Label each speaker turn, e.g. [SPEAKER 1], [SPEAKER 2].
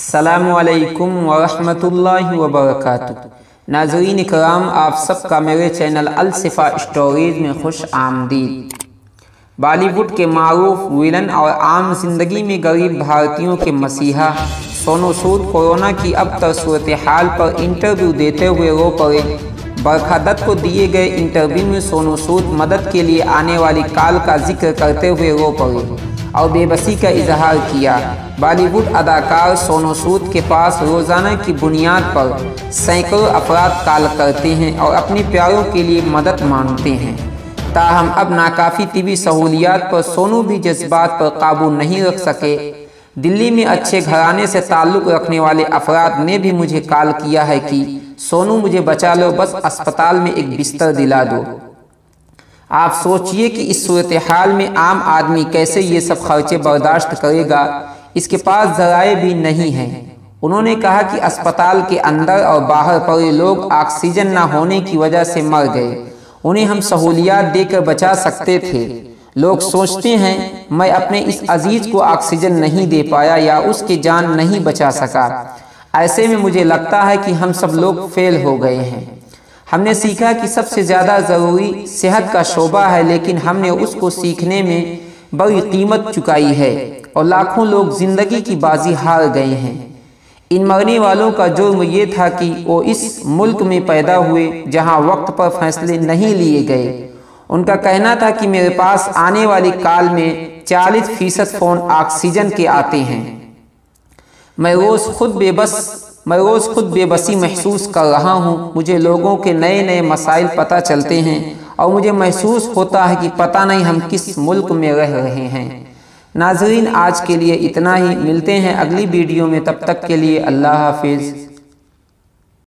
[SPEAKER 1] अस्सलामु अलैकुम वरहमतुल्लाहि वबरकातुहू। नाज़रीन इकराम, आप सबका मेरे चैनल अल-शिफा स्टोरीज में खुश आमदीद। बॉलीवुड के मारूफ विलन और आम जिंदगी में गरीब भारतीयों के मसीहा सोनू सूद कोरोना की अब तक सूरत हाल पर इंटरव्यू देते हुए रो पड़े। बरखा दत्त को दिए गए इंटरव्यू में सोनू सूद मदद के लिए आने वाली कॉल का जिक्र करते हुए रो पड़े और बेबसी का इजहार किया। बॉलीवुड अदाकार सोनू सूद के पास रोज़ाना की बुनियाद पर सैकड़ों अफराद कॉल करते हैं और अपने प्यारों के लिए मदद मांगते हैं। ताहम अब नाकाफ़ी टीवी सहूलियात पर सोनू भी जज्बात पर काबू नहीं रख सके। दिल्ली में अच्छे घराने से ताल्लुक़ रखने वाले अफराद ने भी मुझे कॉल किया है कि सोनू मुझे बचा लो, बस अस्पताल में एक बिस्तर दिला दो। आप सोचिए कि इस सूरत हाल में आम आदमी कैसे ये सब खर्चे बर्दाश्त करेगा। इसके पास ज़राए भी नहीं हैं। उन्होंने कहा कि अस्पताल के अंदर और बाहर पड़े लोग ऑक्सीजन न होने की वजह से मर गए। उन्हें हम सहूलियात देकर बचा सकते थे। लोग सोचते हैं मैं अपने इस अजीज को ऑक्सीजन नहीं दे पाया या उसकी जान नहीं बचा सका। ऐसे में मुझे लगता है कि हम सब लोग फेल हो गए हैं। हमने सीखा कि सबसे ज़्यादा ज़रूरी सेहत का शोबा है, लेकिन हमने उसको सीखने में बड़ी कीमत चुकाई है और लाखों लोग ज़िंदगी की बाजी हार गए हैं। इन मरने वालों का जुर्म ये था कि वो इस मुल्क में पैदा हुए जहां वक्त पर फैसले नहीं लिए गए। उनका कहना था कि मेरे पास आने वाली कॉल में 40% फ़ोन ऑक्सीजन के आते हैं। मैं रोज़ खुद बेबसी महसूस कर रहा हूँ। मुझे लोगों के नए नए मसाइल पता चलते हैं और मुझे महसूस होता है कि पता नहीं हम किस मुल्क में रह रहे हैं। नाज़रीन, आज के लिए इतना ही। मिलते हैं अगली वीडियो में, तब तक के लिए अल्लाह हाफिज़।